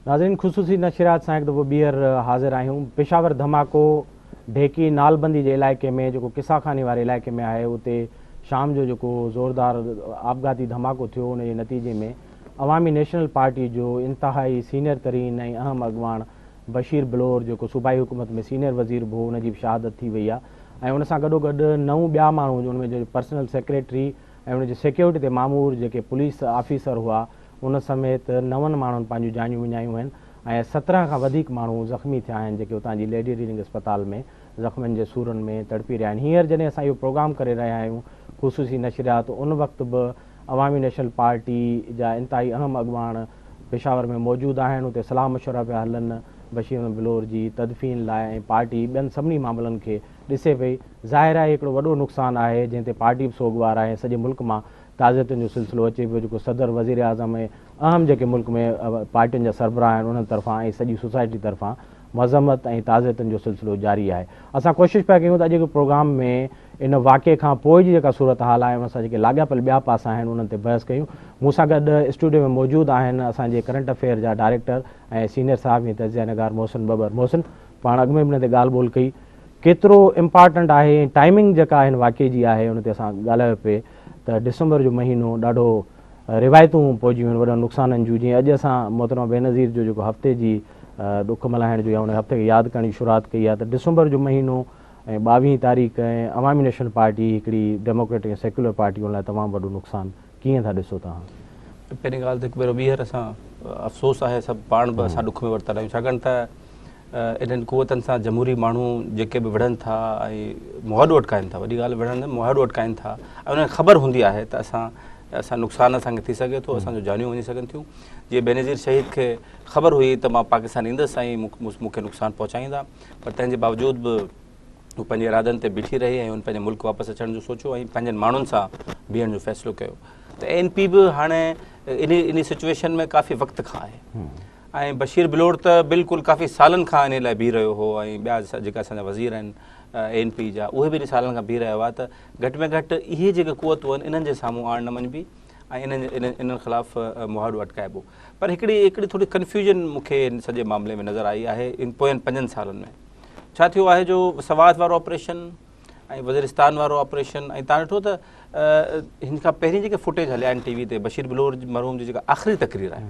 नाज़रीन, ख़ुसूसी नशरियात सां हिकु दफ़ो ॿीहर हाज़िर आहियूं। पेशावर धमाको ढेकी नालबंदी जे इलाइक़े में जेको किसाखानी वारे इलाइक़े में आहे, उते शाम जो जेको ज़ोरदार आपघाती धमाको थियो, उन जे नतीजे में अवामी नेशनल पार्टी जो इंतिहाई सीनियर तरीन ऐं अहम अॻवान बशीर बिलोर जेको सूबाई हुकूमत में सीनियर वज़ीर हो, उन जी बि शहादत थी वई आहे। ऐं उन सां गॾोगॾु 9 ॿिया माण्हू उनमें जो पर्सनल सेक्रेटरी ऐं उनजे सिक्योरिटी ते मामूर जेके पुलिस ऑफिसर हुआ, उन समेत 9 माण्हुनि पंहिंजूं जानियूं विञायूं आहिनि ऐं 17 खां वधीक माण्हू ज़ख़्मी थिया आहिनि, जेके उतां जी लेडी रीडिंग अस्पताल में ज़ख़्मनि जे सूरनि में तड़पी रहिया आहिनि। हींअर जॾहिं असां इहो प्रोग्राम करे रहिया आहियूं ख़ुसूसी नशरियात, उन वक़्तु बि अवामी नेशनल पार्टी जा इंतिहाई अहम अॻवान पेशावर में मौजूदु आहिनि। उते सलाह मशवरा पिया हलनि बशीर बिलोर जी तदफ़ीन लाइ, ऐं पार्टी ॿियनि सभिनी मामलनि खे ॾिसे पई। ज़ाहिर आहे हिकिड़ो वॾो नुक़सानु आहे जंहिं ते पार्टी बि सोगवार आहे। सॼे मुल्क मां ताज़ियतुनि जो सिलसिलो अचे पियो, जेको सदर वज़ीर आज़म ऐं अहम जेके मुल्क में पार्टियुनि जा सरबराह आहिनि उन्हनि तरफ़ां ऐं सॼी सोसाइटी तरफ़ां मज़म्मत ऐं ताज़ियतुनि जो सिलसिलो जारी आहे। असां कोशिशि पिया कयूं त अॼु प्रोग्राम में इन वाक़े खां पोइ जी जेका सूरत हाल आहे, उन सां जेके लाॻापियल ॿिया पासा आहिनि उन्हनि ते बहस कयूं। मूं सां गॾु स्टूडियो में मौजूदु आहिनि असांजे करंट अफेयर जा डायरेक्टर ऐं सीनियर साहब तजिया नगार मोहसिन बबर। मोहसिन, पाण अॻु में बि हिन ते ॻाल्हि ॿोल कई, केतिरो इम्पॉर्टेंट आहे टाइमिंग जेका हिन वाक़े जी आहे, उन ते असां ॻाल्हायो पिए त डिसंबर जो महीनो ॾाढो रिवायतूं पहुचियूं आहिनि वॾनि नुक़साननि जूं। जीअं अॼु असां मोहतरमा बेनज़ीर जो जेको हफ़्ते जी ॾुख मल्हाइण जो या उन हफ़्ते खे यादि करण जी शुरूआत कई आहे, त डिसंबर जो महीनो ऐं 22 तारीख़ ऐं अवामी नेशनल पार्टी हिकिड़ी डेमोक्रेटिक ऐं सेक्युलर पार्टियुनि लाइ तमामु वॾो नुक़सानु कीअं था ॾिसो तव्हां? पहिरीं ॻाल्हि त हिकु भेरो ॿीहर असां अफ़सोस आहे, सभु पाण बि असां ॾुख में वरितल आहियूं, छाकाणि त इन्हनि क़ुवतनि सां जमहूरी माण्हू जेके बि विढ़नि था ऐं मुहाॾो अटकाइनि था, वॾी ॻाल्हि विढ़नि मुहाॾो अटकाइनि था, ऐं उन्हनि खे ख़बर हूंदी आहे त असां नुक़सानु असांखे थी सघे थो, असांजो जानियूं वञी सघनि थियूं। जीअं बेनज़ीर शहीद खे ख़बर हुई त मां पाकिस्तान ईंदुसि ऐं मूंखे नुक़सानु पहुचाईंदा, पर तंहिंजे बावजूदि बि हू पंहिंजे इरादनि ते बीठी रही ऐं हुन पंहिंजे मुल्क वापसि अचण जो सोचियो ऐं पंहिंजनि माण्हुनि सां बीहण जो फ़ैसिलो कयो। त ANP बि हाणे इन सिचुएशन में काफ़ी वक़्त खां आहे, ऐं बशीर बिलोर त बिल्कुलु काफ़ी सालनि खां इन लाइ बीह रहियो हो, ऐं ॿिया जेका असांजा वज़ीर आहिनि ANP जा, उहे बि सालनि खां बीह रहिया हुआ त घटि में घटि इहे जेके क़ुवतूं आहिनि इन्हनि जे साम्हूं आण न वञिबी ऐं इन्हनि ख़िलाफ़ु मुहाॾो अटकाइबो। पर हिकिड़ी थोरी कन्फ्यूजन मूंखे इन सॼे मामले में नज़र आई आहे इन पोयनि 5 सालनि में। छा थियो आहे जो सवात वारो ऑपरेशन ऐं वज़ीरिस्तान वारो ऑपरेशन, ऐं तव्हां ॾिठो त हिन खां पहिरीं जेके फुटेज हलिया आहिनि TV ते बशीर बिलोर मरहूम जी जेका आख़िरी तक़रीर आहे,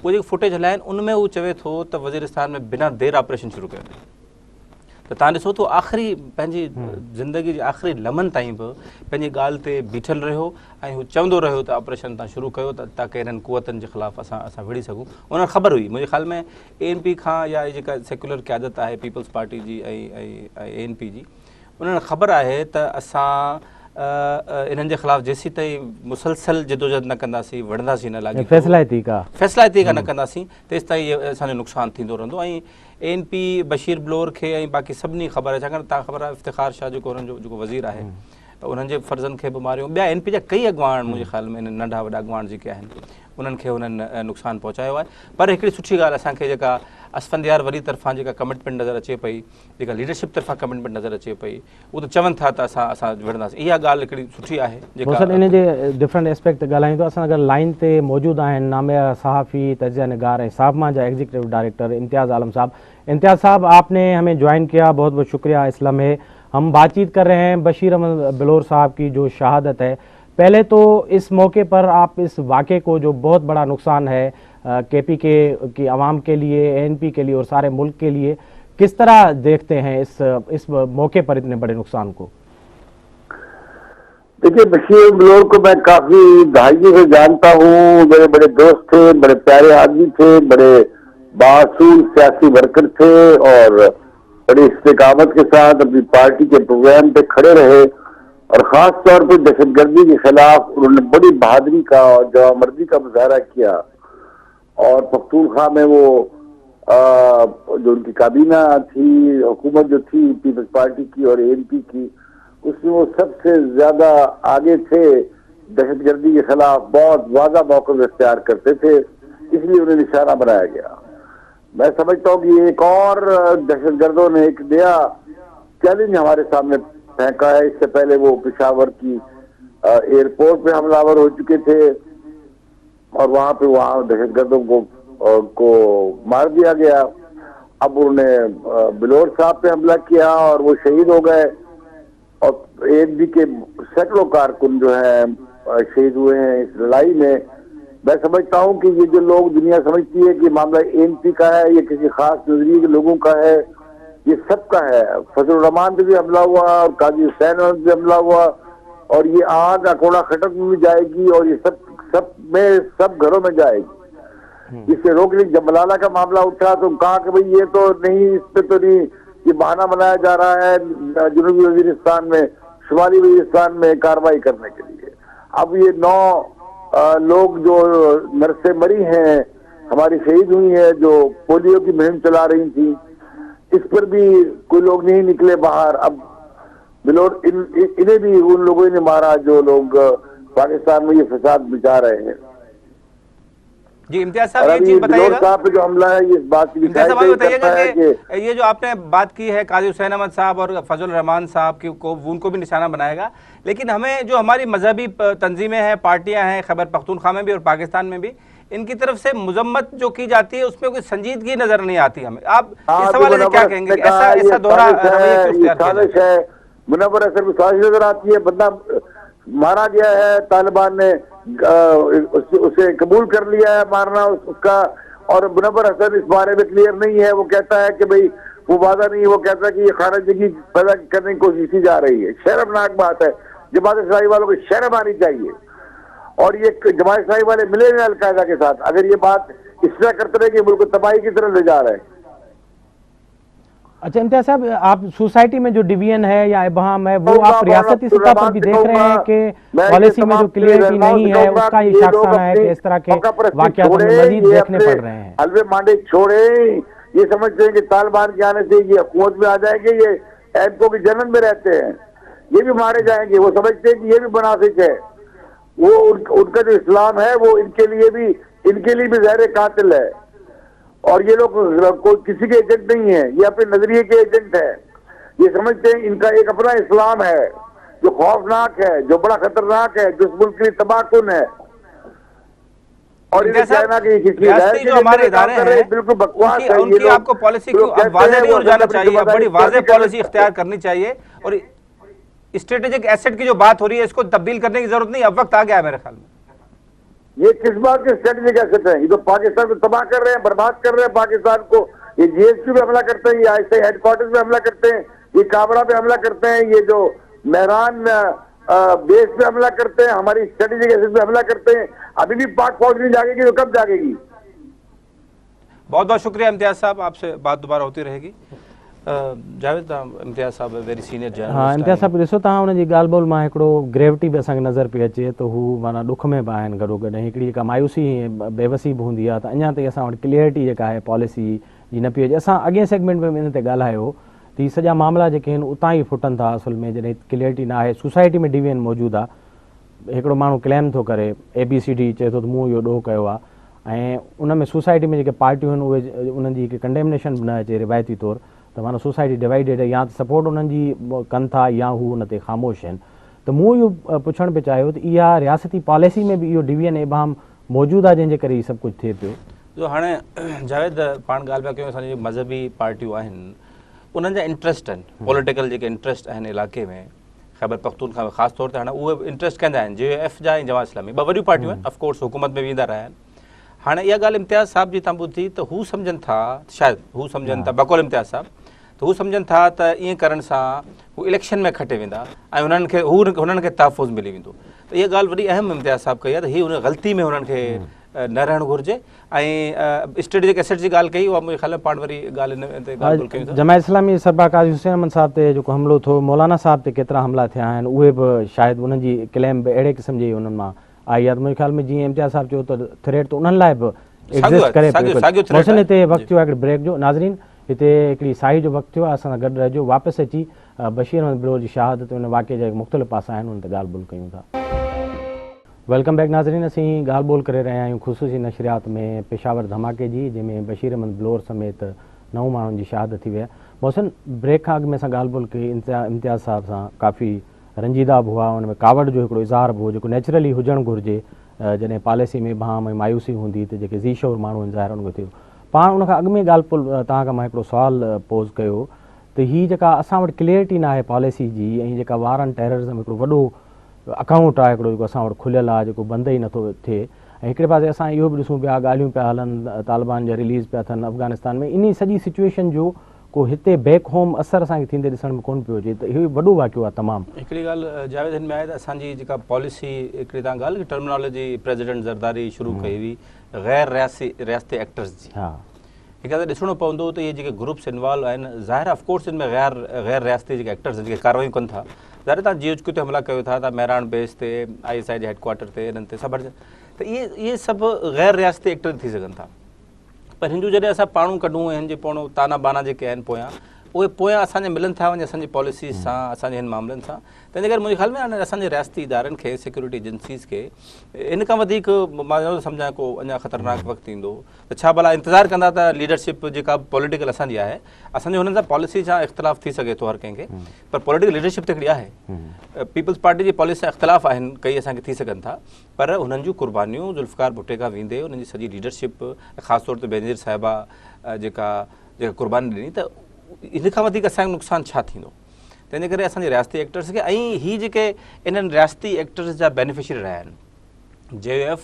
उहे जेके फुटेज हलिया आहिनि उनमें हू चवे थो त वज़ीरिस्तान में बिना देरि ऑपरेशन शुरू कयो। त तव्हां ॾिसो थो आख़िरी पंहिंजी ज़िंदगी जे आख़िरी लम्हनि ताईं बि पंहिंजी ॻाल्हि ते बीठल रहियो ऐं हू चवंदो रहियो त ऑपरेशन तव्हां शुरू कयो ताकी इन्हनि क़ुवतनि जे ख़िलाफ़ु असां विड़ी सघूं। उन्हनि ख़बर हुई, मुंहिंजे ख़्याल में ANP खां या जेका सेक्युलर क़यादत आहे पीपल्स पार्टी जी ऐं ANP जी, उन्हनि ख़बर आहे त असां इन्हनि जे ख़िलाफ़ु जेसीं ताईं मुसलसल जिदोजहद न कंदासीं, विढ़ंदासीं न लाॻी फ़ैसिलाइती का न कंदासीं, तेसि ताईं इहो असांजो नुक़सानु थींदो रहंदो। ऐं ANP बशीर बिलोर खे ऐं बाक़ी सभिनी ख़बर आहे, छाकाणि तव्हां ख़बर आहे इफ्तिखार शाह जेको हुननि जो जेको वज़ीर आहे, उन्हनि जे फ़र्ज़नि खे बि मारियो। ॿिया ANP जा कई अॻवान मुंहिंजे ख़्याल में नंढा वॾा अॻवान जेके आहिनि उन्हनि खे हुननि नुक़सानु पहुचायो आहे। पर हिकिड़ी सुठी ॻाल्हि असांखे जेका असफंदियार वरी तरफ़ां जेका कमिटमेंट नज़र अचे पई, जेका लीडरशिप तरफ़ां कमिटमेंट नज़र अचे पई, उहो त चवनि था त असां विढ़ंदासीं, इहा ॻाल्हि हिकिड़ी सुठी आहे। जेका इन जे डिफरेंट एस्पेक्ट ते ॻाल्हायूं था, असां गॾु लाइन ते मौजूदु आहिनि नामिया सहाफ़ी तजिया निगार ऐं साबमा जा एग्जीक्यूटिव डायरेक्टर इम्तियाज़ आलम साहब। इम्तियाज़ साहब, आपने हमें ज्वाइन किया, बहुत बहुत शुक्रिया इस लम्हे। हम बातचीत कर रहे हैं बशीर अहमद बिलोर साहब की जो शहादत है। पहले तो इस मौके पर आप इस वाक़े को जो बहुत बड़ा नुकसान है KP की आवाम के लिए, ANP के लिए और सारे मुल्क के लिए, किस तरह देखते हैं इस मौके पर इतने बड़े नुकसान को? देखिए, बशीर बिलोर को मैं काफी दहाइयों से जानता हूँ, मेरे बड़े दोस्त थे, बड़े प्यारे आदमी थे, बड़े बासूल सियासी वर्कर थे और बड़ी इस्तेकामत के साथ अपनी पार्टी के प्रोग्राम पे खड़े रहे और खास तौर पर दहशतगर्दी के खिलाफ उन्होंने बड़ी बहादुरी का और जवामर्दी का मुजाहरा किया। और पख्तूनख्वा में वो जो उनकी काबीना थी, हुकूमत जो थी पीपल्स पार्टी की और ANP की, उसमें वो सबसे ज्यादा आगे थे, दहशतगर्दी के खिलाफ बहुत वाज़ा मौक़िफ़ इख्तियार करते थे, इसलिए उन्हें निशाना बनाया गया। मैं समझता हूँ कि एक और दहशतगर्दों ने एक नया चैलेंज हमारे सामने फेंका है। इससे पहले वो पेशावर की एयरपोर्ट पे हमलावर हो चुके थे और वहाँ दहशतगर्दों को को मार दिया गया। अब उन्होंने बिलोर साहब पे हमला किया और वो शहीद हो गए, और एएनपी के सैकड़ों कारकुन जो है शहीद हुए हैं इस लड़ाई में। मैं समझता हूं कि ये जो लोग, दुनिया समझती है कि मामला एएनपी का है, ये किसी खास नजरिए के लोगों का है, ये सबका है। फजल रहमान पे भी हमला हुआ और काजी हुसैन पे भी हमला हुआ, और ये आग अकोड़ा खटक में भी जाएगी, और ये सब घरों में जाएगी। इससे रोकने, जब मलाला का मामला उठा तो कहा कि भाई ये तो नहीं, इस पे तो नहीं, ये बहाना बनाया जा रहा है जनूबी वजीरिस्तान में, शुमाली वजीरिस्तान में कार्रवाई करने के लिए। अब ये 9 लोग जो नर्सें मरी हैं, हमारी शहीद हुई है, जो पोलियो की मुहिम चला रही थी, इस पर भी कोई लोग नहीं निकले बाहर। अब बिलोर इन्हें भी उन लोगों ने मारा जो लोग पाकिस्तान में ये फसाद बिचा रहे हैं। जी इम्तियाज साहब, ये चीज बताइएगा, साहब पे जो हमला है, ये इस बात की बताइएगा कि ये जो आपने बात की है काजी हुसैन अहमद साहब और फजल रहमान साहब की को, उनको भी निशाना बनाएगा, लेकिन हमें जो हमारी मजहबी तंजीमें हैं, पार्टियां हैं, खैबर पख्तूनख्वा में भी और पाकिस्तान में भी, इनकी तरफ से मजम्मत जो की जाती है उसमें कोई संजीदगी नजर नहीं आती हमें। आप इस हवाले से क्या कहेंगे? ऐसा दोहरा साजिश है, मुनव्वर अहसन की साजिश नजर आती है। बंदा मारा गया है, तालिबान ने उसे कबूल कर लिया है मारना उसका, और मुनव्वर हसन इस बारे में क्लियर नहीं है। वो कहता है कि भाई वो वादा नहीं, वो कहता है कि ये खारिजगी पैदा करने की कोशिश की जा रही है। शर्मनाक बात है, जमात इस्लामी वालों को शर्म आनी चाहिए। और ये जमात इस्लामी वाले मिले हैं अलकायदा के साथ, अगर ये बात इस तरह करते रहे कि मुल्क को तबाही की तरफ ले जा रहे हैं। अच्छा इम्तियाज साहब, आप सोसाइटी में जो डिवीजन है या इबहम है, वो आप रियासती सतह पर भी देख रहे हैं कि पॉलिसी में जो क्लियरिटी नहीं है, उसका ये शाखसाना है कि इस तरह के वाकयात मजीद देखने पड़ रहे हैं। हलवे मांडे छोड़े, ये समझते हैं कि तालिबान के आने से ये हुकूमत में आ जाएंगे, ये एमपो की जन्नत में रहते हैं, ये भी मारे जाएंगे। वो समझते हैं कि ये भी मुनाफिक है, वो उनका जो इस्लाम है वो इनके लिए भी ज़हर कातिल है। और ये लोग कोई किसी के एजेंट नहीं है, ये अपने नजरिए के एजेंट है। ये समझते हैं इनका एक अपना इस्लाम है जो खौफनाक है, जो बड़ा खतरनाक है, जो इस मुल्क के लिए तबाहकुन है। और ये कहना कि किसी जो हमारे इदारे हैं बिल्कुल बकवास है। उनकी आपको पॉलिसी क्यों वाज़ेह नहीं हो जाना चाहिए, बड़ी वाज़ेह पॉलिसी इख्तियार करनी चाहिए। और स्ट्रेटेजिक एसेट की जो बात हो रही है, इसको तब्दील करने की जरूरत नहीं, अब वक्त आ गया है मेरे ख्याल में। ये किस बात के स्ट्रेटेजिक एसेट है? ये तो पाकिस्तान को तबाह कर रहे हैं, बर्बाद कर रहे हैं पाकिस्तान को। ये जीएसपी पे हमला करते हैं, ये आईएसआई हेडक्वार्टर पे हमला करते हैं, ये काबरा पे हमला करते हैं, ये जो मेहरान बेस पे हमला करते हैं, हमारी स्ट्रेटेजिक एसेट पे हमला करते हैं। अभी भी पाक फौज नहीं जागेगी तो कब जागेगी? बहुत बहुत शुक्रिया इम्तियाज साहब, आपसे बात दोबारा होती रहेगी। जावेद इम्तियाज साहब वेरी सीनियर जर्नलिस्ट। हाँ इम्तियाज साहब, ॾिसो तव्हां हुनजी ॻाल्हि ॿोल मां हिकिड़ो ग्रेविटी बि असांखे नज़र पई अचे, त हू माना ॾुख में बि आहिनि गॾो गॾु, हिकिड़ी जेका मायूसी बेवसी बि हूंदी आहे, त अञा ताईं असां वटि क्लियरिटी जेका आहे पॉलिसी जी न पई अचे। असां अॻे सेगमेंट में इन ते ॻाल्हायो त हीअ सॼा मामला जेके आहिनि उतां ई फुटनि था असुल में, जॾहिं क्लियरिटी न आहे। सोसाइटी में डिवीजन मौजूदु आहे, हिकिड़ो माण्हू क्लेम थो करे ABCD चए थो त मूं इहो ॾोह कयो आहे, ऐं उन में सोसाइटी में जेके पार्टियूं आहिनि उहे उन्हनि जी हिकु कंडेमनेशन बि न अचे रिवायती तौरु, त माना सोसाइटी डिवाइडेड है, या त सपोर्ट उन्हनि जी कनि था या हू उन ते ख़ामोश आहिनि। त मूं इहो पुछणु पियो चाहियो त इहा रियासती पॉलिसी में बि इहो डिवीजन इबाहम मौजूदु आहे जंहिंजे करे हीअ सभु कुझु थिए पियो। जो हाणे जावेद पाण ॻाल्हि पिया कयूं, असांजी मज़हबी पार्टियूं आहिनि, उन्हनि जा इंट्रस्ट आहिनि, पॉलिटिकल जेके इंट्रस्ट आहिनि इलाइक़े में, खैबर पख्तूनख्वा ख़ासि तौर ते हाणे उहे इंट्रस्ट कंदा आहिनि, JF जा ऐं जमात इस्लामी, ॿ वॾियूं पार्टियूं आहिनि, ऑफकोर्स हुकूमत में वेंदा रहिया आहिनि। हाणे इहा ॻाल्हि इम्तियाज़ साहब जी तव्हां ॿुधी त हू सम्झनि था, शायदि हू सम्झनि था, बकौल इम्तियाज़ साहब, त हू सम्झनि था त ईअं करण सां हू इलेक्शन में खटे वेंदा ऐं हुननि खे तहफ़ुज़ मिली वेंदो। त इहा ॻाल्हि वॾी अहम इम्तियाज़ साहब कई आहे त हीअ हुन ग़लती में हुननि खे न रहणु घुरिजे। ऐं स्ट्रेटेजिक एसेट जी ॻाल्हि कई, उहा मुंहिंजे ख़्याल में पाण वरी ॻाल्हि ते ॻाल्हि कयूं था। जमात इस्लामी सरबराह काज़ी हुसैन अहमद साहब ते जेको हमिलो थियो, मौलाना साहब ते केतिरा हमला थिया आहिनि, उहे बि शायदि उन्हनि जी क्लेम बि अहिड़े क़िस्म जी उन्हनि मां आई आहे। त मुंहिंजे ख़्याल में जीअं इम्तियाज़ साहब चयो त थ्रेट त उन्हनि लाइ बि एग्ज़िस्ट करे पियो। मोहसिन हिते वक़्तु थियो आहे हिकिड़ी ब्रेक जो। नाज़रीन हिते हिकिड़ी साई जो वक़्तु थियो आहे, असां सां गॾु रहिजो। वापसि अची बशीर अहमद बिलोर जी शहादत उन वाक़े जा मुख़्तलिफ़ पासा आहिनि, उन ते ॻाल्हि ॿोल कयूं था। वेलकम बैक नाज़रीन, असीं ॻाल्हि ॿोल करे रहिया आहियूं ख़ुसूसी नशरियात में पेशावर धमाके जी, जंहिंमें बशीर अहमद बिलोर समेत 9 माण्हुनि जी शहादत थी वई आहे। मोहसिन, ब्रेक खां अॻु में असां ॻाल्हि ॿोल कई इम्तियाज़ साहब सां, काफ़ी रंजीदा बि हुआ, हुन में कावड़ जो हिकिड़ो इज़हार बि हो जेको नेचुरली हुजणु घुरिजे जॾहिं पॉलिसी में भाम ऐं मायूसी हूंदी त जेके ज़ीशोर माण्हू आहिनि ज़ाहिर उनखे थियो। पाण उन खां अॻु में ॻाल्हि तव्हां खां मां हिकिड़ो सुवालु पोज़ कयो त हीअ जेका असां वटि क्लियरिटी न आहे पॉलिसी जी, ऐं जेका वार एंड टेररिज़म हिकिड़ो वॾो अकाउंट आहे हिकिड़ो जेको असां वटि खुलियल आहे, जेको बंदि ई नथो थिए, ऐं हिकिड़े पासे असां इहो बि ॾिसूं पिया ॻाल्हियूं पिया हलनि तालिबान जा रिलीज़ पिया थियनि अफ़गानिस्तान में, इन सॼी सिचुएशन जो को हिते बैक होम असर असांखे थींदे ॾिसण में कोन पियो अचे, त इहो वॾो वाक़ियो आहे तमामु। हिकिड़ी ॻाल्हि जावेद हिन में आहे त असांजी जेका पॉलिसी हिकिड़ी तव्हां ॻाल्हि की टर्मिनोलॉजी प्रेसिडेंट ज़रदारी शुरू कई हुई गैर रियासती एक्टर्स जी, हा, हिकु त ॾिसणो पवंदो त इहे जेके ग्रुप्स इन्वॉल्व आहिनि ज़ाहिर ऑफकोर्स इन में गैर रियासती जेके एक्टर्स जेके कार्रवाई कनि था, ज़ाहिर तव्हां GHQ ते हमला कयो था, तव्हां मेहरान बेस ते ISI जे हेडक्वार्टर ते इन्हनि ते सभु, त इहे सभु गैर रियासती एक्टर थी सघनि था, पर हिन जूं जॾहिं असां पाणू कढूं ऐं हिन जे पोणो ताना बाना जेके आहिनि पोयां उहे पोयां असांजे मिलनि था वञे असांजी पॉलिसीज़ सां, असांजे हिन मामलनि सां, तंहिंजे करे मुंहिंजे ख़्याल में हाणे असांजे रियासती इदारनि खे सिक्योरिटी एजेंसीज़ खे इन खां वधीक मां नथो सम्झां को अञा ख़तरनाक वक़्तु ईंदो त छा भला इंतज़ारु कंदा त लीडरशिप जेका पॉलिटिकल असांजी आहे, असांजो हुननि सां पॉलिसी सां इख़्तिलाफ़ु थी सघे थो हर कंहिंखे, पर पॉलिटिकल लीडरशिप त हिकिड़ी आहे, पीपल्स पार्टी जी पॉलिसी सां इख़्तिलाफ़ आहिनि, कई असांखे थी सघनि था, पर हुननि जूं कुर्बानियूं ज़ुल्फ़िकार भुट्टे खां वेंदे हुननि जी सॼी लीडरशिप, ख़ासि तौर ते बेनज़ीर साहिबा जेका कुर्बानी ॾिनी, त इन खां वधीक असांजो नुक़सानु छा थींदो। तंहिंजे करे असांजे रियासती एक्टर्स खे, ऐं हीअ जेके इन्हनि रियासती एक्टर्स जा बेनिफिशरी रहिया आहिनि JUF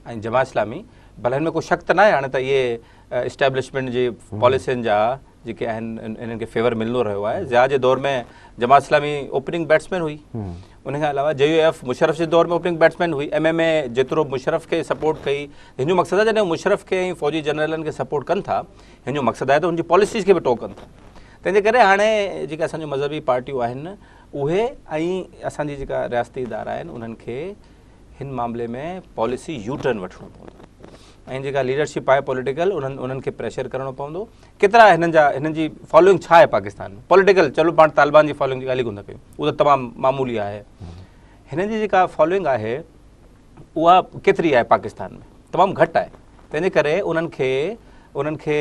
ऐं जमात इस्लामी, भले हिन में को शक त न आहे हाणे त इहे इस्टेब्लिशमेंट जी पॉलिसियुनि जा जेके आहिनि इन्हनि खे फेवर मिलंदो रहियो आहे। ज़िया जे दौर में जमात इस्लामी ओपनिंग बैट्समैन हुई, उन खां अलावा JUF मुशर्रफ जे दौर में ओपनिंग बैट्समैन हुई, MMA जेतिरो मुशर्रफ खे सपोर्ट कई, हिन जो मक़सदु आहे जॾहिं मुशर्रफ खे ऐं फ़ौजी जनरलनि खे सपोर्ट कनि था, हिन जो मक़सदु आहे त हुनजी पॉलिसीज़ खे बि टोकनि था। तंहिंजे करे हाणे जेके असांजो मज़हबी पार्टियूं आहिनि उहे ऐं असांजी जेका रियासती इदारा आहिनि उन्हनि खे हिन मामले में पॉलिसी यू टर्न वठिणो पवंदो, ऐं जेका लीडरशिप आहे पॉलिटिकल उन्हनि खे प्रेशर करिणो पवंदो। केतिरा हिननि जी फॉलोइंग छा आहे पाकिस्तान में पॉलिटिकल, चलो पाण तालिबान जी फॉलोइंग जी ॻाल्हि ई कोन था कयूं, उहा त तमामु मामूली आहे, हिननि जी जेका फॉलोइंग आहे उहा केतिरी आहे पाकिस्तान में, तमामु घटि आहे। तंहिंजे करे उन्हनि खे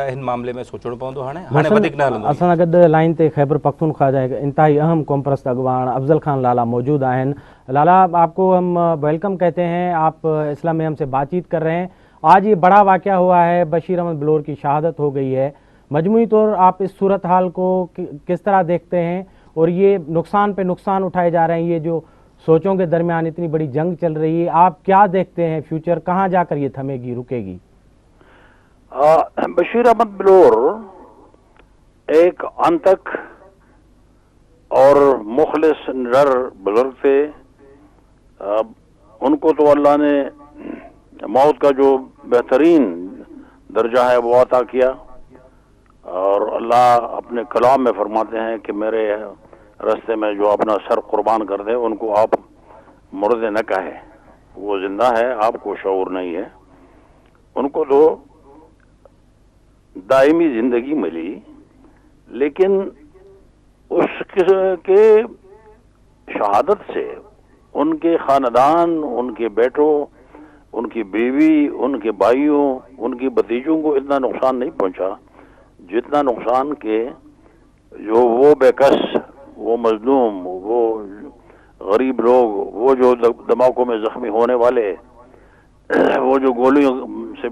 हिन मामले में सोचणो पवंदो। हाणे वधीक न हलंदो। असां सां गॾु लाइन ते खैबर पख्तूनख्वा जा इंतहाई अहम कौमपरस्त अगवान अफजल खान लाला मौजूद हैं। लाला, आपको हम वेलकम कहते हैं, आप इस्लाम में हमसे बातचीत कर रहे हैं। आज ये बड़ा वाक़या हुआ है, बशीर अहमद बिलोर की शहादत हो गई है, मजमूई तौर आप इस सूरत हाल को किस तरह देखते हैं, और ये नुकसान पे नुकसान उठाए जा रहे हैं, ये जो सोचों के दरमियान इतनी बड़ी जंग चल रही है, आप क्या देखते हैं फ्यूचर, कहाँ जाकर ये थमेगी, रुकेगी? बशीर अहमद बिलोर एक अंतक और मुखलिस निडर बुजुर्ग थे। उनको तो अल्लाह ने मौत का जो बेहतरीन दर्जा है वो अता किया, और अल्लाह अपने कलाम में फरमाते हैं कि मेरे रास्ते में जो अपना सर कुर्बान कर दे उनको आप मुर्दे न कहे, वो जिंदा है, आपको शऊर नहीं है। उनको तो दायमी जिंदगी मिली, लेकिन उसके शहादत से उनके खानदान, उनके बेटों, उनकी बीवी, उनके भाइयों, उनकी भतीजों को इतना नुकसान नहीं पहुंचा जितना नुकसान के जो वो बेकस, वो मजलूम, वो गरीब लोग, वो जो धमाकों में जख्मी होने वाले, वो जो गोलियों से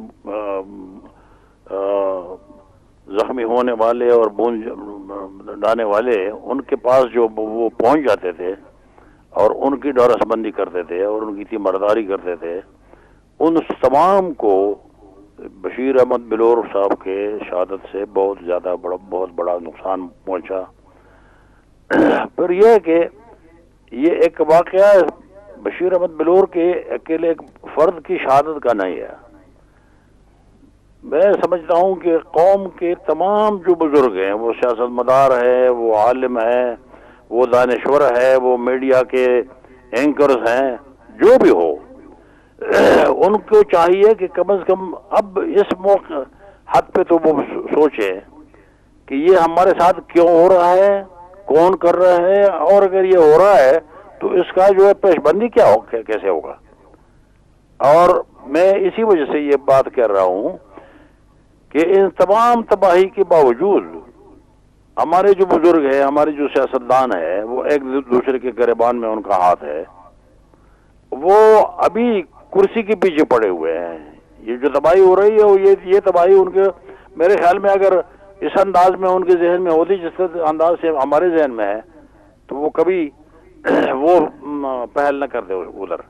जख्मी होने वाले और बूंद डालने वाले, उनके पास जो वो पहुंच जाते थे और उनकी डोरसबंदी करते थे और उनकी तीमरदारी करते थे, उन तमाम को बशीर अहमद बिलोर साहब के शहादत से बहुत बड़ा नुकसान पहुंचा। फिर यह है कि ये एक वाकया बशीर अहमद बिलोर के अकेले एक फर्द की शहादत का नहीं है। मैं समझता हूँ कि कौम के तमाम जो बुजुर्ग हैं, वो सियासतमदार है, वो आलिम है, वो दानिश्वर है, वो मीडिया के एंकर्स हैं, जो भी हो, उनको चाहिए कि कम से कम अब इस मौके हद पे तो वो सोचे कि ये हमारे साथ क्यों हो रहा है, कौन कर रहा है, और अगर ये हो रहा है तो इसका जो है पेशबंदी क्या हो, कैसे होगा। और मैं इसी वजह से ये बात कर रहा हूँ कि इन तमाम तबाही के बावजूद हमारे जो बुजुर्ग हैं, हमारे जो सियासतदान है, वो एक दूसरे के गिरबान में उनका हाथ है, وہ ابھی کرسی کے پیچھے پڑے ہوئے ہیں. یہ جو تباہی ہو رہی ہے یہ تباہی ان کے میرے خیال میں اگر اس انداز میں ان کے ذہن میں ہوتی جس انداز سے ہمارے ذہن میں ہے تو وہ کبھی وہ پہل نہ کر دے ادھر.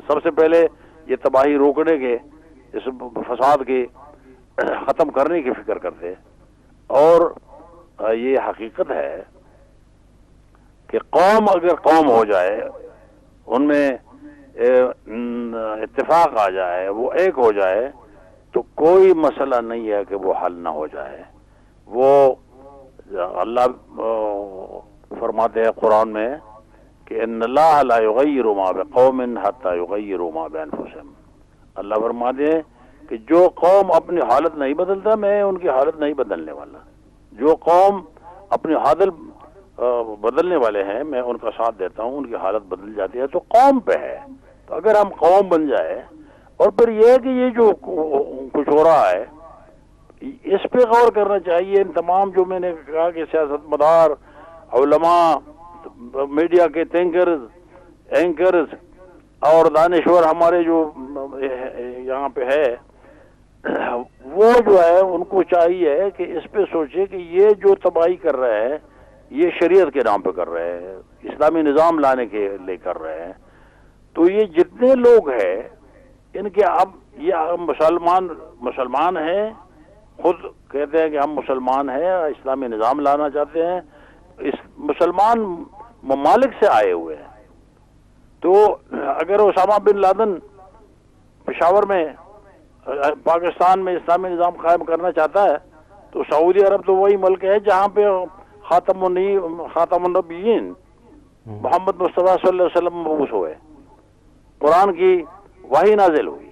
سب سے پہلے یہ تباہی روکنے کے, اس فساد کے ختم کرنے کی فکر کرتے. اور یہ حقیقت ہے کہ قوم اگر قوم ہو جائے, ان میں اتفاق آ جائے, وہ ایک ہو جائے, تو کوئی مسئلہ نہیں ہے کہ وہ حل نہ ہو جائے. وہ اللہ فرماتے ہیں قرآن میں کہ ان اللہ لا یغیر ما بقوم حتی یغیروا ما بانفسہم. اللہ فرماتے ہیں کہ جو قوم اپنی حالت نہیں بدلتا, میں ان کی حالت نہیں بدلنے والا. جو قوم اپنی حالت بدلنے والے ہیں میں ان کا ساتھ دیتا ہوں, ان کی حالت بدل جاتی ہے تو قوم پہ ہے. تو اگر ہم قوم بن جائے, اور پھر یہ ہے کہ یہ جو کچھ ہو رہا ہے اس پہ غور کرنا چاہیے. ان تمام جو میں نے کہا کہ سیاست مدار, علماء, میڈیا کے اینکرز اور دانشور ہمارے جو یہاں پہ ہے, وہ جو ہے ان کو چاہیے کہ اس پہ سوچے کہ یہ جو تباہی کر رہے ہیں یہ شریعت کے نام پہ کر رہے ہیں, اسلامی نظام لانے کے لیے کر رہے ہیں. تو یہ جتنے لوگ ہیں ان کے اب یہ مسلمان ہیں, خود کہتے ہیں کہ ہم مسلمان ہیں, اسلامی نظام لانا چاہتے ہیں, اس مسلمان ممالک سے آئے ہوئے ہیں. تو اگر اسامہ بن لادن پشاور میں پاکستان میں اسلامی نظام قائم کرنا چاہتا ہے تو سعودی عرب تو وہی ملک ہے جہاں پہ خاتم النبیین محمد مصطفیٰ صلی اللہ علیہ وسلم مبعوث ہوئے, قرآن کی وحی نازل ہوئی.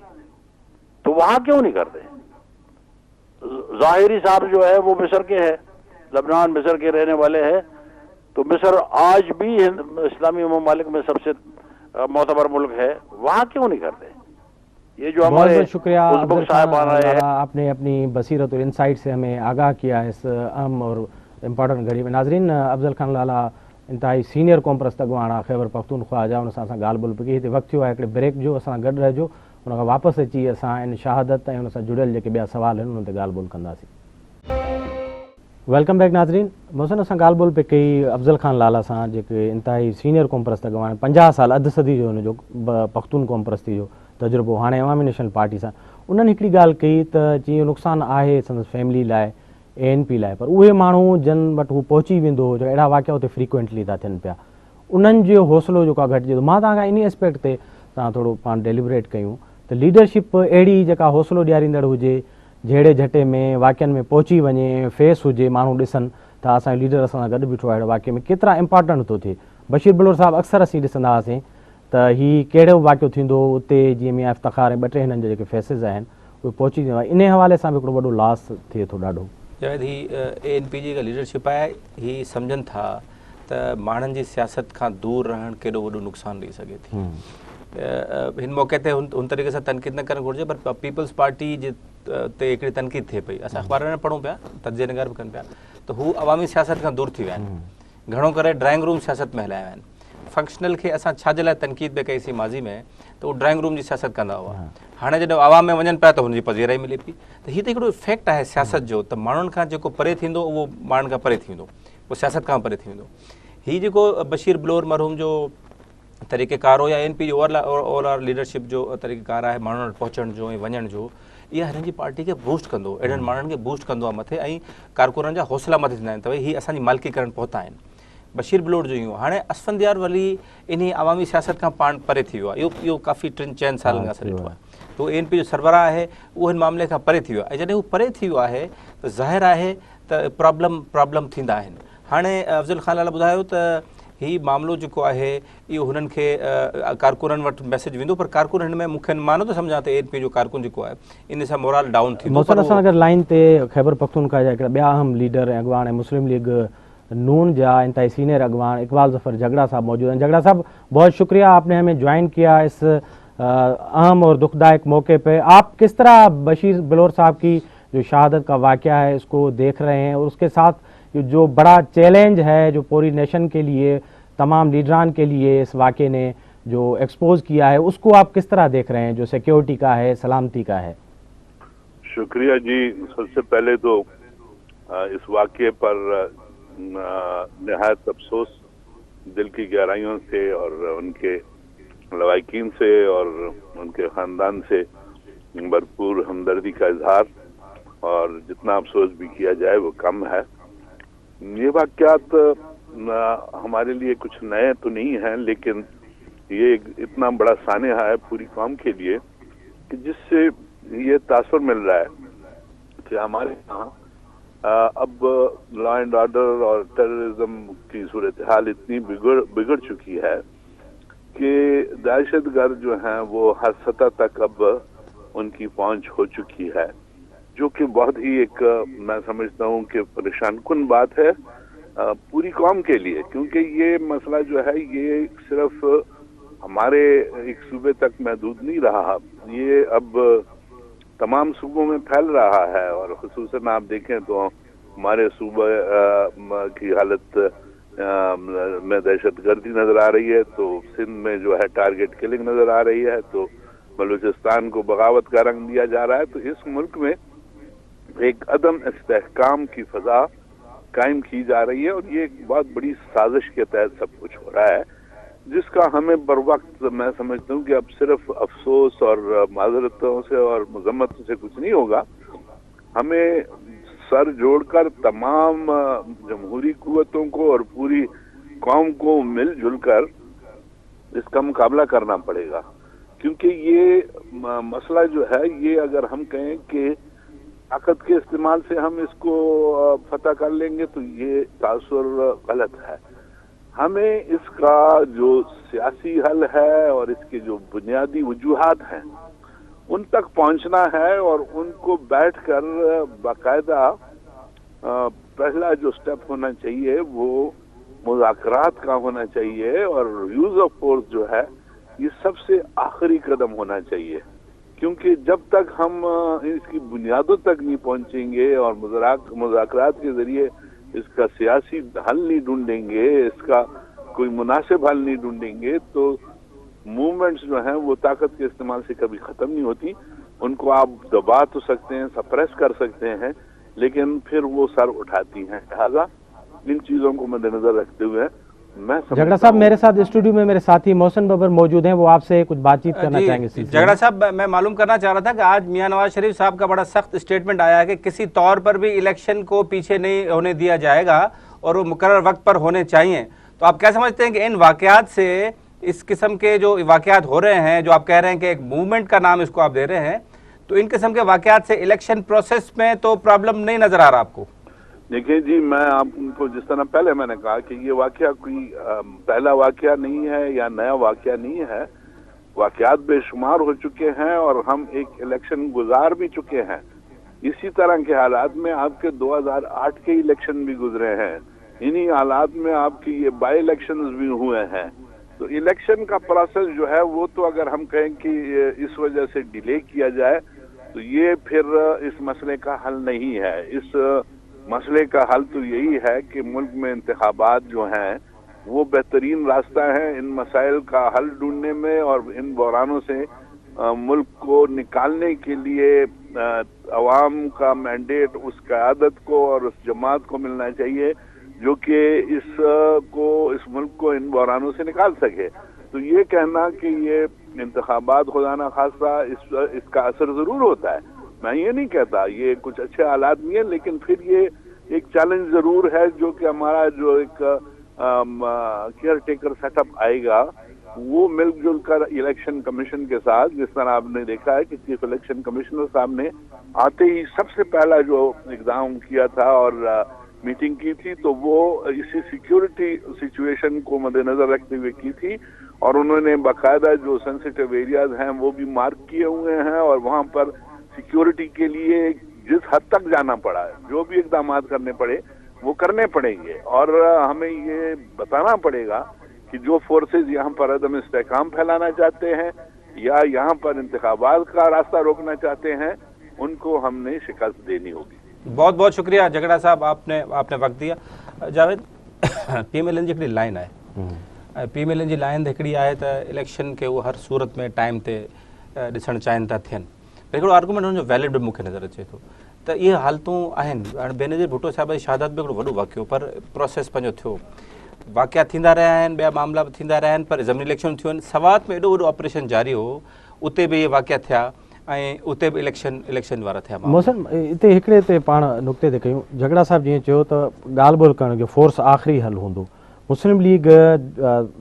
تو وہاں کیوں نہیں کرتے؟ ظاہری صاحب جو ہے وہ مصر کے ہے, لبنان مصر کے رہنے والے ہیں. تو مصر آج بھی اسلامی ممالک میں سب سے معتبر ملک ہے, وہاں کیوں نہیں کرتے؟ یہ جو بہت بہت شکریہ افضل خان لالا, آپ نے اپنی بصیرت اور انسائٹ سے ہمیں آگاہ کیا اس اہم اور امپورٹنٹ گھڑی میں. ناظرین, افضل خان لالا انتہائی سینئر قوم پرست اॻواڻ خیबर पख़्तूनख्वा जा, हुन सां असां ॻाल्हि ॿोल पई. हिते वक़्तु थियो आहे हिकिड़े ब्रेक जो, असां गॾु रहिजो. हुन खां वापसि अची असां इन शहादत ऐं हुन सां जुड़ियल जेके ॿिया सुवाल आहिनि हुन ते ॻाल्हि ॿोल कंदासीं. वेलकम बैक नाज़रीन. मोहसिन, असां ॻाल्हि ॿोल पई कई अफज़ल खान लाला सां, जेके इंतहाई सीनियर क़ौम परस्त अॻवान, 50 साल अधु सदी जो हुनजो पख़्तून क़ौम परस्ती जो तजुर्बो, हाणे अवामी नेशनल पार्टी सां. उन्हनि हिकिड़ी ॻाल्हि कई त जीअं नुक़सानु आहे संदसि फैमिली लाइ, ANP लाइ, पर उहे माण्हू जन वटि हू पहुची वेंदो जो अहिड़ा वाक़िया उते फ्रीक्वेंटली था थियनि पिया, उन्हनि जो हौसलो जेको आहे घटिजे थो. मां तव्हांखां इन एस्पेक्ट ते तव्हां थोरो पाण डेलिब्रेट कयूं त लीडरशिप अहिड़ी जेका हौसलो ॾियारींदड़ हुजे, जहिड़े झटे में वाक़ियनि में पहुची वञे, फेस हुजे, माण्हू ॾिसनि त असांजो लीडर असां सां गॾु बीठो आहे, अहिड़े वाक़िए में केतिरा इम्पॉर्टेंट थो थिए. बशीर बिलोर साहिबु अक्सर असीं ॾिसंदा हुआसीं त हीउ कहिड़ो वाक़ियो थींदो उते, जीअं मियां इफ़्तिख़ार ऐं 2-3 हिननि जा जेके फेसिस आहिनि उहे पहुची वेंदा. इन हवाले सां बि हिकिड़ो वॾो लॉस थिए थो ॾाढो. जावेद, ही ANP जी जेका लीडरशिप आहे ही सम्झनि था त माण्हुनि जी सियासत खां दूर रहणु केॾो वॾो नुक़सानु ॾेई सघे थी. हिन मौक़े ते हुन तरीक़े सां तनक़ीद न करणु घुरिजे, पर पीपल्स पार्टी जे ते हिकिड़ी तनक़ीद थिए पई. असां अख़बार में पढ़ूं पिया, तजिया निगार बि कनि पिया त हू अवामी सियासत खां दूर थी विया आहिनि, घणो करे ड्राइंग रूम सियासत में हलाया आहिनि. फंक्शनल खे असां छाजे लाइ तनक़ीद बि कईसीं माज़ी में त उहो ड्राइंग रूम जी सियासत कंदा हुआ. हाणे जॾहिं आवाम में वञनि पिया त हुनजी पज़ीराई मिले पई. त हीअ त हिकिड़ो इफेक्ट आहे सियासत जो, त माण्हुनि खां जेको परे थींदो उहो माण्हुनि खां परे थी वेंदो, उहो सियासत खां परे थी वेंदो. हीअ जेको बशीर बिलोर मरहूम जो तरीक़ेकार हो या ANP जो ओवरऑल लीडरशिप जो तरीक़ेकार आहे माण्हुनि वटि पहुचण जो ऐं वञण जो, इहा हिननि जी पार्टी खे बूस्ट कंदो, अहिड़नि माण्हुनि खे बूस्ट कंदो आहे मथे, ऐं कारकुननि जा हौसला मथे थींदा आहिनि त भई हीअ असांजी मालिकी करणु पहुता आहिनि. बशीर बिलोर जो इहो हाणे असफंदियार वली इन अवामी सियासत खां पाण परे थी वियो आहे. इहो काफ़ी 3-4 सालनि खां असां ॾिठो आहे. त उहो ANP जो सरबराह आहे, उहो हिन मामले खां परे थी वियो आहे. ऐं जॾहिं हू परे थी वियो आहे त ज़ाहिर आहे त प्रॉब्लम थींदा आहिनि. हाणे अफज़ल खान लाला ॿुधायो त हीउ मामिलो जेको आहे इहो हुननि खे कारकुननि वटि मैसेज वेंदो, पर कारकुन हिन में मूंखे मां नथो सम्झां त ANP जो कारकुन जेको आहे इन सां मोरल डाउन थींदो. मोहसिन, असां अगरि लाइन ते खैबर पख्तूनख्वा जा हिकिड़ा ॿिया अहम लीडर ऐं अॻवान ऐं मुस्लिम लीग नून जा इंतहाई सीनियर अगवान इकबाल ज़फ़र झगड़ा साहब मौजूद हैं. झगड़ा साहब, बहुत शुक्रिया, आपने हमें ज्वाइन किया इस अहम और दुखदायक मौके पे. आप किस तरह बशीर बिलोर साहब की जो शहादत का वाक़या है इसको देख रहे हैं, और उसके साथ जो बड़ा चैलेंज है जो पूरी नेशन के लिए, तमाम लीडरान के लिए इस वाक़े ने जो एक्सपोज किया है, उसको आप किस तरह देख रहे हैं, जो सिक्योरिटी का है, सलामती का है? शुक्रिया जी। सबसे पहले तो इस वाक़ये पर निहायत अफसोस, दिल की गहराइयों से और उनके लवाकिन से और उनके ख़ानदान से भरपूर हमदर्दी का इजहार, और जितना अफसोस भी किया जाए वो कम है। ये वाक़यात हमारे लिए कुछ नए तो नहीं हैं, लेकिन ये इतना बड़ा सानेहा है पूरी कौम के लिए कि जिससे ये तासुर मिल रहा है कि हमारे यहाँ अब लॉ एंड ऑर्डर और टेररिज्म की सूरत हाल इतनी बिगड़ चुकी है कि दहशतगर्द जो हैं वो हर सतह तक अब उनकी पहुंच हो चुकी है, जो कि बहुत ही एक मैं समझता हूं कि परेशान कुन बात है पूरी कौम के लिए, क्योंकि ये मसला जो है ये सिर्फ हमारे एक सूबे तक महदूद नहीं रहा, ये अब तमाम सूबों में फैल रहा है। और खुसूसन आप देखें तो हमारे सूबे की हालत में दहशतगर्दी नजर आ रही है, तो सिंध में जो है टारगेट किलिंग नजर आ रही है, तो बलूचिस्तान को बगावत का रंग दिया जा रहा है। तो इस मुल्क में एक अदम इस्तेहकाम की फजा कायम की जा रही है, और ये एक बहुत बड़ी साजिश के तहत सब कुछ हो रहा है, जिसका हमें बर वक्त मैं समझता हूँ कि अब सिर्फ अफसोस और माजरतों से और मजम्मतों से कुछ नहीं होगा। हमें सर जोड़कर तमाम जमहूरी कुव्वतों को और पूरी कौम को मिलजुल कर इसका मुकाबला करना पड़ेगा, क्योंकि ये मसला जो है ये अगर हम कहें कि ताकत के इस्तेमाल से हम इसको फतह कर लेंगे तो ये तासुर गलत है। हमें इसका जो सियासी हल है और इसके जो बुनियादी वजूहात हैं उन तक पहुंचना है, और उनको बैठकर बाकायदा पहला जो स्टेप होना चाहिए वो मुज़ाकरात का होना चाहिए, और यूज ऑफ फोर्स जो है ये सबसे आखिरी कदम होना चाहिए, क्योंकि जब तक हम इसकी बुनियादों तक नहीं पहुंचेंगे और मुज़ाकरात के जरिए इसका सियासी हल नहीं ढूंढेंगे, इसका कोई मुनासिब हल नहीं ढूंढेंगे, तो मूवमेंट्स जो हैं वो ताकत के इस्तेमाल से कभी ख़त्म नहीं होती। उनको आप दबा तो सकते हैं, सप्रेस कर सकते हैं, लेकिन फिर वो सर उठाती हैं। लिहाजा इन चीज़ों को मद्देनजर रखते हुए मैं झगड़ा साहब, मेरे साथ स्टूडियो में मेरे साथी मोहसिन बबर मौजूद हैं, वो आपसे कुछ बातचीत करना चाहेंगे। झगड़ा साहब, मैं मालूम करना चाह रहा था कि आज मियां नवाज शरीफ साहब का बड़ा सख्त स्टेटमेंट आया है कि किसी तौर पर भी इलेक्शन को पीछे नहीं होने दिया जाएगा और वो मुकर्रर वक्त पर होने चाहिए। तो आप क्या समझते हैं कि इन वाकयात से, इस किस्म के जो वाकयात हो रहे हैं, जो आप कह रहे हैं कि एक मूवमेंट का नाम इसको आप दे रहे हैं, तो इन किस्म के वाकयात से इलेक्शन प्रोसेस में तो प्रॉब्लम नहीं नजर आ रहा आपको? देखिए जी, मैं आपको जिस तरह पहले मैंने कहा कि ये वाकया कोई पहला वाकया नहीं है या नया वाकया नहीं है, वाकयात बेशुमार हो चुके हैं और हम एक इलेक्शन गुजार भी चुके हैं। इसी तरह के हालात में आपके 2008 के इलेक्शन भी गुजरे हैं, इन्हीं हालात में आपकी ये बाई इलेक्शंस भी हुए हैं। तो इलेक्शन का प्रोसेस जो है वो तो अगर हम कहें कि इस वजह से डिले किया जाए तो ये फिर इस मसले का हल नहीं है। इस मसले का हल तो यही है कि मुल्क में इंतखाबात जो हैं वो बेहतरीन रास्ता है इन मसाइल का हल ढूंढने में, और इन बहरानों से मुल्क को निकालने के लिए अवाम का मैंडेट उस क़यादत को और उस जमात को मिलना चाहिए जो कि इस मुल्क को इन बहरानों से निकाल सके। तो ये कहना कि ये इंतखाबात खुदा ना खास्ता इसका असर ज़रूर होता है, मैं ये नहीं कहता ये कुछ अच्छे हालात नहीं है, लेकिन फिर ये एक चैलेंज ज़रूर है जो कि हमारा जो एक केयर टेकर सेटअप आएगा वो मिलजुल कर इलेक्शन कमीशन के साथ, जिस तरह आपने देखा है कि चीफ इलेक्शन कमिश्नर साहब ने आते ही सबसे पहला जो इक़दाम किया था और मीटिंग की थी तो वो इसी सिक्योरिटी सिचुएशन को मद्देनजर रखते हुए की थी, और उन्होंने बाकायदा जो सेंसिटिव एरियाज हैं वो भी मार्क किए हुए हैं, और वहाँ पर सिक्योरिटी के लिए जिस हद तक जाना पड़ा है, जो भी इक़दाम करने पड़े वो करने पड़ेंगे, और हमें ये बताना पड़ेगा कि जो फोर्सेज यहाँ पर अदम इस्तेहकाम फैलाना चाहते हैं या यहाँ पर इंतखाबात का रास्ता रोकना चाहते हैं उनको हमने शिकस्त देनी होगी। बहुत बहुत शुक्रिया झगड़ा साहब, आपने वक्त दिया। जावेद, PMLN जी हिकिड़ी लाइन आहे PMLN जी लाइन हिकिड़ी आहे त इलेक्शन खे उहो हर सूरत में टाइम ते ॾिसणु चाहिनि था थियनि। हिकिड़ो आर्गुमेंट हुनजो वैलिड बि मूंखे नज़र अचे थो त इहे हालतूं आहिनि। हाणे बेनज़ीर भुट्टो साहिब जी शहादत बि हिकिड़ो वॾो वाक़ियो, पर प्रोसेस पंहिंजो थियो, वाक़िया थींदा रहिया आहिनि, ॿिया मामला बि थींदा रहिया आहिनि, पर ज़मीनी इलेक्शन थियूं आहिनि। सवात में एॾो वॾो ऑपरेशन जारी हो, उते बि इहे वाक़िया थिया ऐं उते बि इलेक्शन वारा थिया। मोहसिन हिते हिकिड़े ते पाण नुक़्ते ते कयूं, झगड़ा साहिब जीअं चयो त ॻाल्हि ॿोल्हि करण जो फोर्स आख़िरी हल हूंदो। मुस्लिम लीग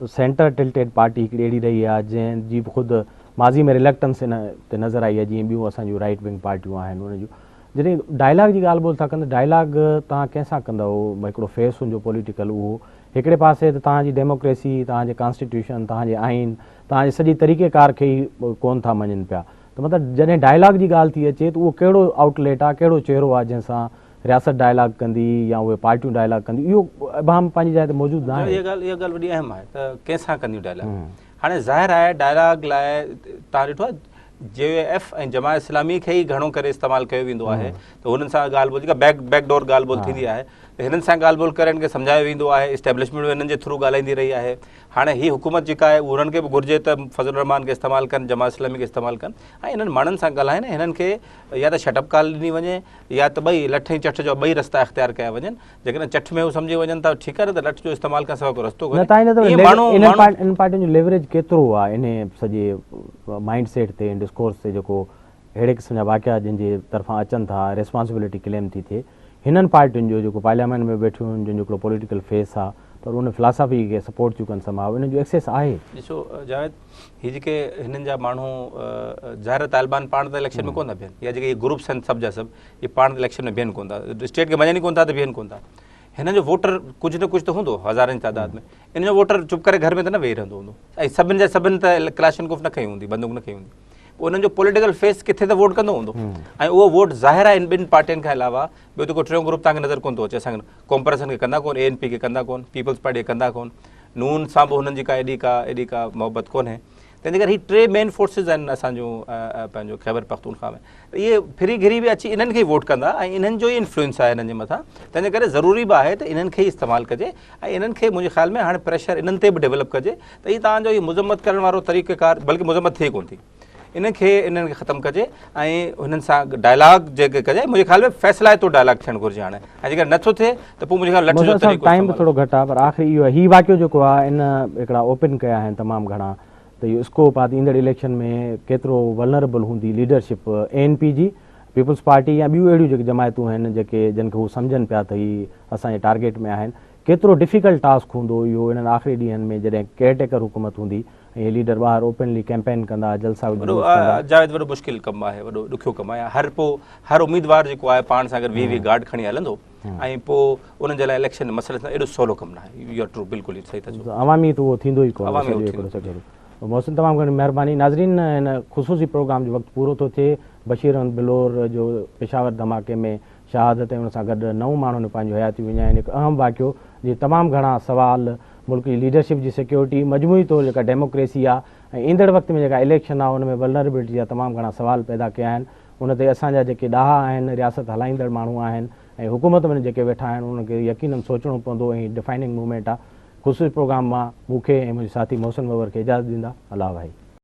सेंटर टिल्टेड पार्टी हिकिड़ी अहिड़ी रही आहे जंहिंजी ख़ुदि माज़ी में रिलेक्टेंस हिन ते नज़र आई आहे, जीअं ॿियूं असांजूं राइट विंग पार्टियूं आहिनि उन जूं। जॾहिं डायलॉग जी ॻाल्हि ॿोल्हि था कनि, डायलॉग तव्हां कंहिंसां कंदव? हिकिड़ो फेस हुनजो पॉलिटिकल, उहो हिकिड़े पासे त तव्हांजी डेमोक्रेसी, तव्हांजे कॉन्स्टिट्यूशन, तव्हांजे आइन, तव्हांजे सॼी तरीक़ेकार खे ई कोन था मञनि पिया। त मतिलबु जॾहिं डायलॉग जी ॻाल्हि थी अचे त उहो कहिड़ो आउटलेट आहे, कहिड़ो चहिरो आहे जंहिंसां रियासत डायलॉग कंदी या उहे पार्टियूं डायलॉग कंदी? इहो अबाम पंहिंजी जाइ ते मौजूदु न आहे। इहा ॻाल्हि वॾी अहम आहे त कंहिंसां कंदियूं डायलॉग। हाणे ज़ाहिर आहे डायलॉग लाइ तव्हां ॾिठो आहे JF ऐं जमात इस्लामी खे ई घणो करे इस्तेमालु कयो वेंदो आहे, त हुननि सां ॻाल्हि ॿोल्हि जेका बैकडोर ॻाल्हि ॿोल्हि थींदी आहे, त हिननि सां ॻाल्हि ॿोल्हि करे हिननि खे सम्झायो वेंदो आहे। इस्टेब्लिशमेंट हिननि जे थ्रू ॻाल्हाईंदी रही आहे। हाणे हीअ हुकूमत जेका आहे उहा उन्हनि खे बि घुरिजे त फज़लुर रहमान खे इस्तेमालु कनि, जमात इस्लामी खे इस्तेमालु कनि ऐं हिननि माण्हुनि सां ॻाल्हाइनि। हिननि खे या त शटअप कॉल ॾिनी वञे या त ॿई लठ ऐं चठ जो ॿई रस्ता इख़्तियार कया वञनि। जेकॾहिं चठ में हू सम्झी वञनि था ठीकु आहे, न त लठ जो इस्तेमालु करण सवाइ को रस्तो इन पार्टियुनि जो लेवरेज केतिरो आहे इन सॼे माइंड सेट ते, डिस्कोर्स ते, जेको अहिड़े क़िस्म जा वाक़िया जिन जे तरफ़ां अचनि था, रिस्पॉन्सिबिलिटी क्लेम थी थिए हिननि पार्टियुनि जो जेको पार्लियामेंट में वेठियूं आहिनि, जिन हिकिड़ो पॉलिटिकल फेस आहे, पर उन फिलासफ़ी खे सपोर्ट थियूं कनि समाव, इन जो एक्सेस आहे? ॾिसो जावेद, हीअ जेके हिननि जा माण्हू ज़ाहिर तालिबान पाण त इलेक्शन में कोन था बीहनि, या जेके इहे ग्रुप्स आहिनि सभ जा सभु, इहे पाण इलेक्शन में बीहनि कोन था, स्टेट खे मञनि कोन था त बीहनि कोन था। हिन जो वोटर कुझु न कुझु त हूंदो हज़ारनि जी तादाद में, इन जो वोटर चुप करे घर में त न वेही रहंदो हूंदो, ऐं सभिनि जा सभिनि त क्लाशनकोफ न खई हूंदी, बंदूक न खई हूंदी। उन्हनि जो पॉलिटिकल फेस किथे त वोट कंदो हूंदो, ऐं उहो वोट ज़ाहिर आहे इन ॿिनि पार्टियुनि खां अलावा ॿियो त को टियों ग्रुप तव्हांखे नज़र कोन थो अचे। असांखे कॉम्परेसन खे कंदा कोन, ANP खे कंदा कोन, पीपल्स पार्टी खे कंदा कोन, नून सां बि हुननि जी का एॾी का मोहबत कोन्हे। तंहिंजे करे हीअ टे मेन फोर्सिस आहिनि असांजूं पंहिंजो खैबर पख्तूनख्वा में, त इहे फिरी घिरी बि अची इन्हनि खे ई वोट कंदा ऐं इन्हनि जो ई इन्फ्लुएंस आहे हिननि जे मथां। तंहिंजे करे ज़रूरी बि आहे त इन्हनि खे ई इस्तेमालु कजे ऐं इन्हनि खे मुंहिंजे ख़्याल में हाणे प्रेशर इन्हनि ते बि डेवलप कजे त हीअ तव्हांजो इहो मुज़म्मत करण वारो तरीक़ेकार, बल्कि मुज़म्मत थिए कोन थी, इन्हनि खे ख़तमु कजे ऐं हुननि सां डायलॉग जेके कजे। मुंहिंजे ख़्याल में फ़ैसिला तो डायलॉग थियणु घुरिजे हाणे, ऐं जेकर नथो थिए त पोइ मुंहिंजे ख़्याल लठ जो तरीक़ो टाइम बि थोरो घटि आहे, पर आख़िरी इहो हीउ वाक़ियो जेको आहे इन हिकिड़ा ओपन कया आहिनि तमामु घणा, त इहो स्कोप आहे त ईंदड़ इलेक्शन में केतिरो वलनरेबल हूंदी लीडरशिप ANP जी, पीपल्स पार्टी या ॿियूं अहिड़ियूं जेके जमायतूं आहिनि जेके जिन खे हू सम्झनि पिया त हीअ असांजे टारगेट में आहिनि, केतिरो डिफिकल्ट टास्क हूंदो इहो इन्हनि आख़िरी ॾींहंनि में जॾहिं केयरटेकर हुकूमत हूंदी ऐं लीडर ॿाहिरि ओपनली कैंपेन कंदा, जलसा जावेद वॾो मुश्किल कमु आहे, वॾो ॾुखियो कमु आहे। हर उम्मीदवार जेको आहे पाण सां गॾु 20-20 गार्ड खणी हलंदो ऐं पोइ उन्हनि जे लाइ इलेक्शन मसइले सां एॾो सवलो कमु न आहे। इहो ट्रू बिल्कुलु सही था चओ, अवामी त उहो थींदो ई कोन्हे। मोहसिन तमामु घणी महिरबानी। नाज़रीन, हिन ख़ुसूसी प्रोग्राम जो वक़्तु पूरो थो थिए। बशीर अहमद बिलोर जो पेशावर धमाके में शहादत ऐं हुन सां गॾु 9 माण्हुनि पंहिंजूं हयातियूं विञाइनि, हिकु अहम वाक़ियो जीअं तमामु घणा सवाल मुल्क जी लीडरशिप जी सिक्योरिटी, मजमूई तौरु जेका डेमोक्रेसी आहे ऐं ईंदड़ वक़्त में जेका इलेक्शन आहे उन में वलनरेबिलिटी जा तमामु घणा सवाल पैदा कया आहिनि। उन ते असांजा जेके ॾाहा आहिनि, रियासत हलाईंदड़ माण्हू आहिनि ऐं हुकूमत में जेके वेठा आहिनि उनखे यकीनन सोचणो पवंदो ऐं डिफाइनिंग मूवमेंट आहे। ख़ुसूसी प्रोग्राम मां मूंखे ऐं मुंहिंजे साथी मोहसिन ववर खे इजाज़त ॾींदा। अल्लाह भाई।